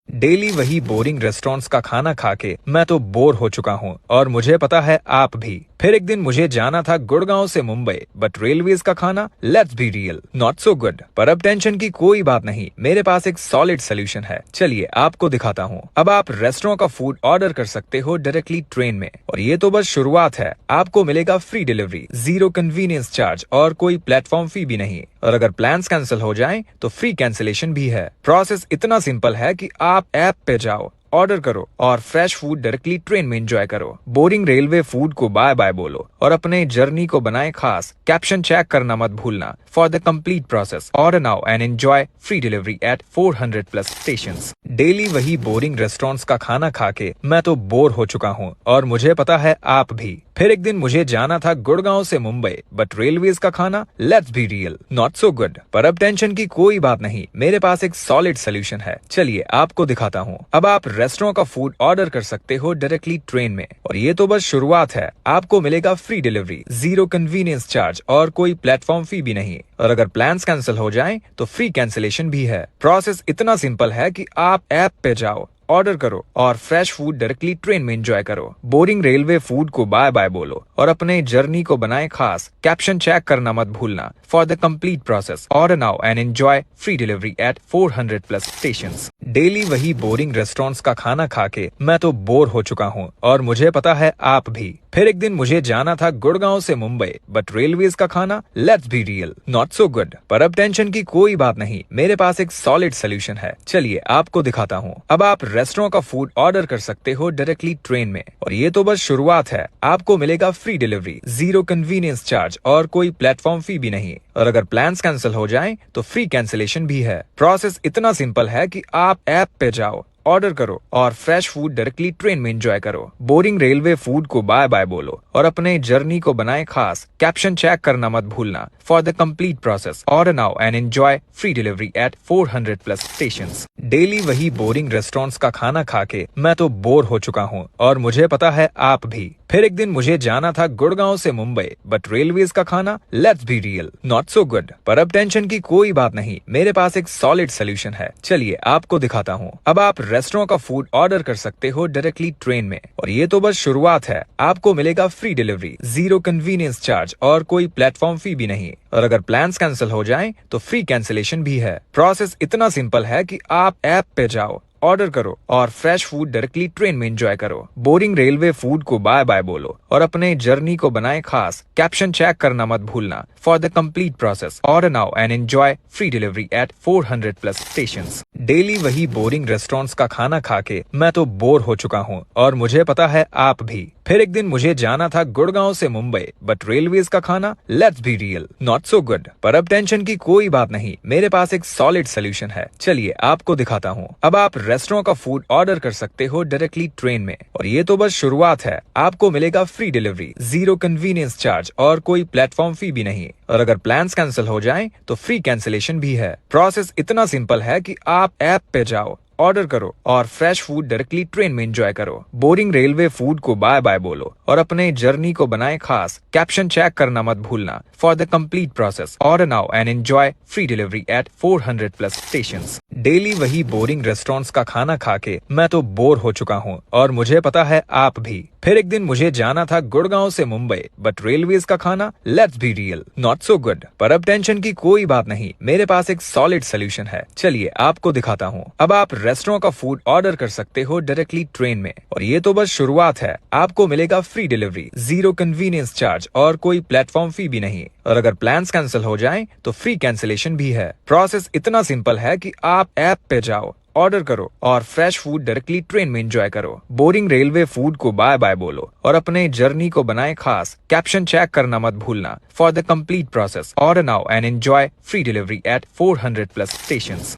Daily वही boring restaurants का खाना खा के मैं तो बोर हो चुका हूँ और मुझे पता है आप भी। फिर एक दिन मुझे जाना था गुड़गांव से मुंबई, बट रेलवेज का खाना, let's be real, not so good. पर अब टेंशन की कोई बात नहीं, मेरे पास एक सॉलिड सोल्यूशन है। चलिए आपको दिखाता हूँ। अब आप रेस्टोरेंट का फूड ऑर्डर कर सकते हो डायरेक्टली ट्रेन में, और ये तो बस शुरुआत है। आपको मिलेगा free delivery, zero convenience charge और कोई प्लेटफॉर्म फी भी नहीं। और अगर प्लान्स कैंसिल हो जाएं तो फ्री कैंसिलेशन भी है। प्रोसेस इतना सिंपल है कि आप ऐप पे जाओ, ऑर्डर करो और फ्रेश फूड डायरेक्टली ट्रेन में एंजॉय करो। बोरिंग रेलवे फूड को बाय बाय बोलो और अपने जर्नी को बनाए खास। कैप्शन चेक करना मत भूलना। For the complete process order now and enjoy free delivery at 400 plus stations. Daily वही बोरिंग रेस्टोरेंट्स का खाना खा के मैं तो बोर हो चुका हूँ और मुझे पता है आप भी। फिर एक दिन मुझे जाना था गुड़गांव से मुंबई, बट रेलवेज का खाना, let's be real, not so good. पर अब टेंशन की कोई बात नहीं, मेरे पास एक सॉलिड सोल्यूशन है। चलिए आपको दिखाता हूँ। अब आप रेस्टोरेंट का फूड ऑर्डर कर सकते हो डायरेक्टली ट्रेन में, और ये तो बस शुरुआत है। आपको मिलेगा free delivery, zero convenience charge और कोई प्लेटफॉर्म फी भी नहीं। और अगर प्लान्स कैंसिल हो जाएं तो फ्री कैंसिलेशन भी है। प्रोसेस इतना सिंपल है कि आप ऐप पे जाओ, ऑर्डर करो और फ्रेश फूड डायरेक्टली ट्रेन में एंजॉय करो। बोरिंग रेलवे फूड को बाय बाय बोलो और अपने जर्नी को बनाए खास। कैप्शन चेक करना मत भूलना। For the complete process order now and enjoy free delivery at 400 plus stations. Daily वही बोरिंग रेस्टोरेंट्स का खाना खा के मैं तो बोर हो चुका हूँ और मुझे पता है आप भी। फिर एक दिन मुझे जाना था गुड़गांव से मुंबई, बट रेलवेज का खाना, let's be real, not so good. पर अब टेंशन की कोई बात नहीं, मेरे पास एक सॉलिड सोल्यूशन है। चलिए आपको दिखाता हूँ। अब आप रेस्टोरेंट का फूड ऑर्डर कर सकते हो डायरेक्टली ट्रेन में, और ये तो बस शुरुआत है। आपको मिलेगा free delivery, zero convenience charge और कोई प्लेटफॉर्म फी भी नहीं। और अगर प्लान्स कैंसिल हो जाएं तो फ्री कैंसिलेशन भी है। प्रोसेस इतना सिंपल है कि आप ऐप पे जाओ, ऑर्डर करो और फ्रेश फूड डायरेक्टली ट्रेन में एंजॉय करो। बोरिंग रेलवे फूड को बाय बाय बोलो और अपने जर्नी को बनाए खास। कैप्शन चेक करना मत भूलना। For the complete process order now and enjoy free delivery at 400 plus stations. Daily वही बोरिंग रेस्टोरेंट्स का खाना खा के मैं तो बोर हो चुका हूँ और मुझे पता है आप भी। फिर एक दिन मुझे जाना था गुड़गांव से मुंबई, बट रेलवेज का खाना, let's be real, not so good. पर अब टेंशन की कोई बात नहीं, मेरे पास एक सॉलिड सोल्यूशन है। चलिए आपको दिखाता हूँ। अब आप रेस्टोरेंट का फूड ऑर्डर कर सकते हो डायरेक्टली ट्रेन में, और ये तो बस शुरुआत है। आपको मिलेगा free delivery, zero convenience charge और कोई प्लेटफॉर्म फी भी नहीं। और अगर प्लान्स कैंसिल हो जाएं तो फ्री कैंसिलेशन भी है। प्रोसेस इतना सिंपल है कि आप ऐप पे जाओ, ऑर्डर करो और फ्रेश फूड डायरेक्टली ट्रेन में एंजॉय करो। बोरिंग रेलवे फूड को बाय बाय बोलो और अपने जर्नी को बनाए खास। कैप्शन चेक करना मत भूलना। For the complete process order now and enjoy free delivery at 400 plus stations. Daily वही बोरिंग रेस्टोरेंट्स का खाना खा के मैं तो बोर हो चुका हूँ और मुझे पता है आप भी। फिर एक दिन मुझे जाना था गुड़गांव से मुंबई, बट रेलवेज का खाना, let's be real, not so good. पर अब टेंशन की कोई बात नहीं, मेरे पास एक सॉलिड सोल्यूशन है। चलिए आपको दिखाता हूँ। अब आप रेस्टोरेंट का फूड ऑर्डर कर सकते हो डायरेक्टली ट्रेन में, और ये तो बस शुरुआत है। आपको मिलेगा free delivery, zero convenience charge और कोई प्लेटफॉर्म फी भी नहीं। और अगर प्लान्स कैंसिल हो जाएं तो फ्री कैंसिलेशन भी है। प्रोसेस इतना सिंपल है कि आप ऐप पे जाओ, ऑर्डर करो और फ्रेश फूड डायरेक्टली ट्रेन में एंजॉय करो। बोरिंग रेलवे फूड को बाय बाय बोलो और अपने जर्नी को बनाए खास। कैप्शन चेक करना मत भूलना। For the complete process order now and enjoy free delivery at 400 plus stations. Daily वही बोरिंग रेस्टोरेंट्स का खाना खा के मैं तो बोर हो चुका हूँ और मुझे पता है आप भी। फिर एक दिन मुझे जाना था गुड़गांव से मुंबई, बट रेलवेज का खाना, let's be real, not so good. पर अब टेंशन की कोई बात नहीं, मेरे पास एक सॉलिड सोल्यूशन है। चलिए आपको दिखाता हूँ। अब आप रेस्टोरेंट का फूड ऑर्डर कर सकते हो डायरेक्टली ट्रेन में, और ये तो बस शुरुआत है। आपको मिलेगा free delivery, zero convenience charge और कोई प्लेटफॉर्म फी भी नहीं। और अगर प्लान्स कैंसिल हो जाएं तो फ्री कैंसिलेशन भी है। प्रोसेस इतना सिंपल है कि आप ऐप पे जाओ, ऑर्डर करो और फ्रेश फूड डायरेक्टली ट्रेन में एंजॉय करो। बोरिंग रेलवे फूड को बाय बाय बोलो और अपने जर्नी को बनाए खास। कैप्शन चेक करना मत भूलना। For the complete process order now and enjoy free delivery at 400 plus stations.